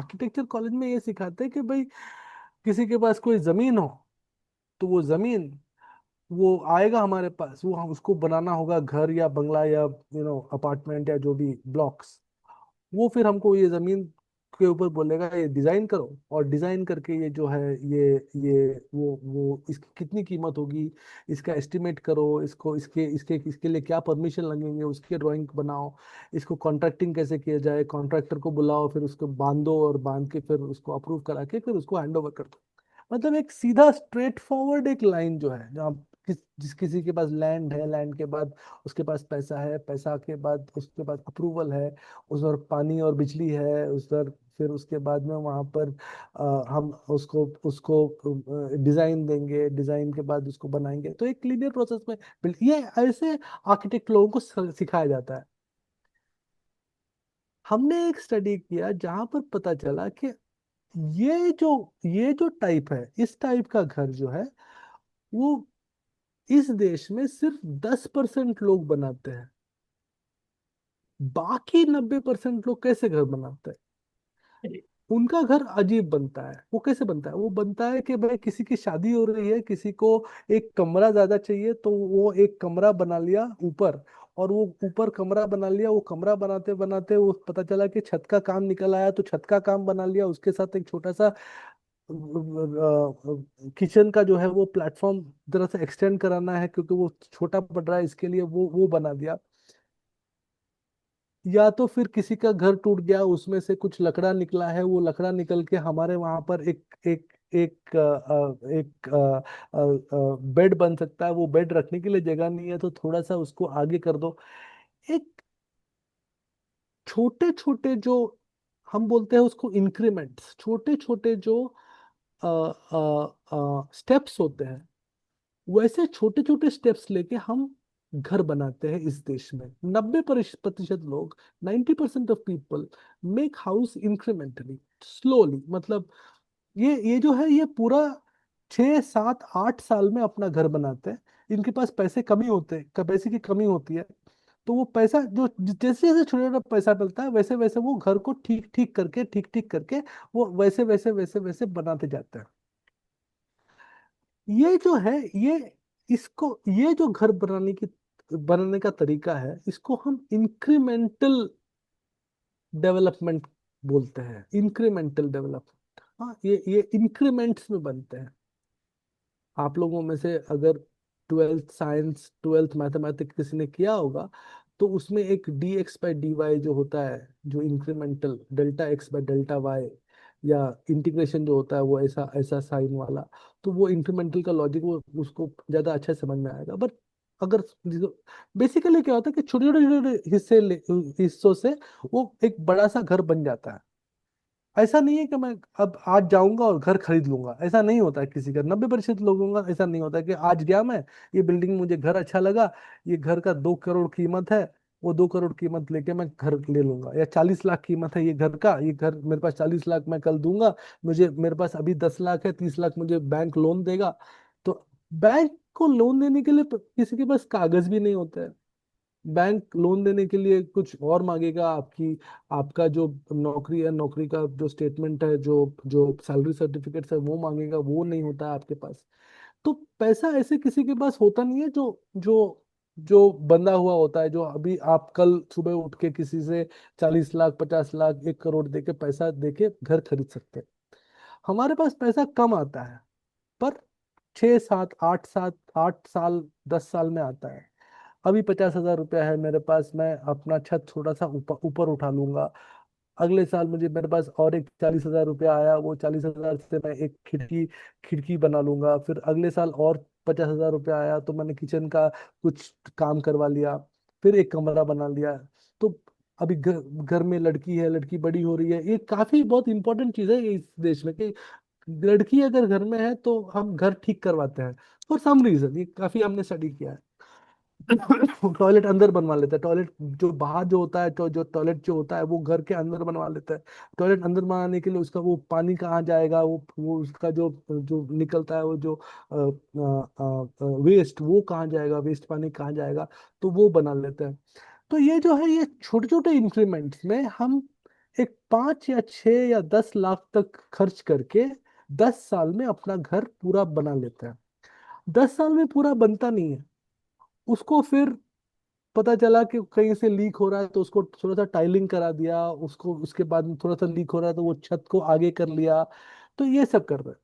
Architecture college में ये सिखाते हैं कि भाई किसी के पास कोई जमीन हो तो वो जमीन, वो आएगा हमारे पास, वो हम उसको बनाना होगा घर या बंगला या अपार्टमेंट या जो भी ब्लॉक्स। वो फिर हमको ये जमीन के ऊपर बोलेगा ये डिजाइन करो, और डिजाइन करके ये जो है ये वो इसकी कितनी कीमत होगी, इसका एस्टिमेट करो, इसको इसके इसके इसके लिए क्या परमिशन लगेंगे, उसके ड्राइंग बनाओ, इसको कॉन्ट्रैक्टिंग कैसे किया जाए, कॉन्ट्रैक्टर को बुलाओ, फिर उसको बांधो और बांध के फिर उसको अप्रूव करा के फिर उसको हैंड ओवर कर दो। मतलब एक सीधा स्ट्रेट फॉरवर्ड एक लाइन जो है, जहाँ जिस किसी के पास लैंड है, लैंड के बाद उसके पास पैसा है, पैसा के बाद उसके पास अप्रूवल है, उधर पानी और बिजली है उधर, फिर उसके बाद में वहां पर हम उसको उसको डिजाइन देंगे, डिजाइन के बाद उसको बनाएंगे, तो एक लीनियर प्रोसेस में ये ऐसे आर्किटेक्ट लोगों को सिखाया जाता है। हमने एक स्टडी किया जहां पर पता चला कि ये जो ये जो टाइप है, इस टाइप का घर जो है वो इस देश में सिर्फ 10% लोग बनाते हैं। बाकी 90% लोग कैसे घर बनाते हैं? उनका घर अजीब बनता है। वो कैसे बनता है? वो बनता है कि भाई किसी की शादी हो रही है, किसी को एक कमरा ज्यादा चाहिए तो वो एक कमरा बना लिया ऊपर, और वो ऊपर कमरा बना लिया, वो कमरा बनाते बनाते वो पता चला कि छत का काम निकल आया तो छत का काम बना लिया, उसके साथ एक छोटा सा किचन का जो है वो प्लेटफॉर्म तरह से एक्सटेंड कराना है क्योंकि वो छोटा पड़ रहा है, इसके लिए वो बना दिया। या तो फिर किसी का घर टूट गया, उसमें से कुछ लकड़ा निकला है, वो लकड़ा निकल के हमारे वहां पर एक एक एक एक बेड बन सकता है, वो बेड रखने के लिए जगह नहीं है तो थोड़ा सा उसको आगे कर दो। एक छोटे छोटे जो हम बोलते हैं उसको इंक्रीमेंट्स, छोटे छोटे जो स्टेप्स होते हैं, वैसे छोटे छोटे स्टेप्स लेके हम घर बनाते हैं इस देश में। 90% लोग, 90% of people make house incrementally, slowly. मतलब ये जो है ये पूरा 6 7 8 साल में अपना घर बनाते हैं। इनके पास पैसे कमी होते हैं, पैसे की कमी होती है, तो वो पैसा जो जैसे जैसे छोटा छोटा पैसा मिलता है वैसे वैसे वो घर को ठीक ठीक करके वो वैसे वैसे वैसे वैसे बनाते जाते हैं। ये जो है ये इसको ये जो घर बनाने का तरीका है, इसको हम इंक्रीमेंटल डेवलपमेंट बोलते हैं। इंक्रीमेंटल डेवलपमेंट, हाँ, ये इंक्रीमेंट्स में बनते हैं। आप लोगों में से अगर 12th साइंस, 12th मैथमेटिक्स किसी ने किया होगा तो उसमें एक dx/dy जो होता है, जो incremental delta x by delta y, या इंटीग्रेशन जो होता है वो ऐसा ऐसा साइन वाला, तो वो इंक्रीमेंटल का लॉजिक वो उसको ज्यादा अच्छा समझ में आएगा। बट अगर बेसिकली क्या होता है कि छोटे छोटे छोटे हिस्सों से वो एक बड़ा सा घर बन जाता है। ऐसा नहीं है कि मैं अब आज जाऊंगा और घर खरीद लूंगा, ऐसा नहीं होता है किसी का। 90% लोगों का ऐसा नहीं होता है कि आज गया मैं, ये बिल्डिंग मुझे घर अच्छा लगा, ये घर का 2 करोड़ कीमत है, वो 2 करोड़ कीमत लेके मैं घर ले लूंगा, या 40 लाख कीमत है ये घर का, ये घर मेरे पास 40 लाख मैं कल दूंगा, मुझे मेरे पास अभी 10 लाख है, 30 लाख मुझे बैंक लोन देगा। तो बैंक को लोन देने के लिए किसी के पास कागज भी नहीं होते हैं। बैंक लोन देने के लिए कुछ और मांगेगा, आपकी आपका जो नौकरी है, नौकरी का जो स्टेटमेंट है, जो जो सैलरी सर्टिफिकेट है वो मांगेगा, वो नहीं होता है आपके पास। तो पैसा ऐसे किसी के पास होता नहीं है जो जो जो बंधा हुआ होता है, जो अभी आप कल सुबह उठ के किसी से 40 लाख, 50 लाख, 1 करोड़ देके पैसा देके घर खरीद सकते हैं। हमारे पास पैसा कम आता है, पर 6 7 8 साल 10 साल में आता है। अभी 50,000 रुपया है मेरे पास, मैं अपना छत थोड़ा सा ऊपर ऊपर उठा लूंगा। अगले साल मुझे मेरे पास और एक 40,000 रुपया आया, वो 40,000 से मैं एक खिड़की खिड़की बना लूंगा। फिर अगले साल और 50,000 रुपया आया तो मैंने किचन का कुछ काम करवा लिया, फिर एक कमरा बना लिया। तो अभी घर में लड़की है, लड़की बड़ी हो रही है, ये काफी बहुत इंपॉर्टेंट चीज है ये इस देश में कि लड़की अगर घर में है तो हम घर ठीक करवाते हैं फॉर सम रीजन। ये काफी हमने स्टडी किया है। टॉयलेट अंदर बनवा लेता है, टॉयलेट जो बाहर जो होता है, तो जो टॉयलेट जो होता है वो घर के अंदर बनवा लेता है। टॉयलेट अंदर बनाने के लिए उसका वो पानी कहाँ जाएगा, वो उसका जो जो निकलता है, वो जो वेस्ट वो कहाँ जाएगा, वेस्ट पानी कहाँ जाएगा, तो वो बना लेते हैं। तो ये जो है ये छोटे छोटे इंक्रीमेंट्स में हम एक 5 या 6 या 10 लाख तक खर्च करके 10 साल में अपना घर पूरा बना लेता है। 10 साल में पूरा बनता नहीं है। उसको फिर पता चला कि कहीं से लीक हो रहा है तो उसको थोड़ा सा टाइलिंग करा दिया, उसको उसके बाद में थोड़ा सा लीक हो रहा है तो वो छत को आगे कर लिया। तो ये सब कर रहे हैं।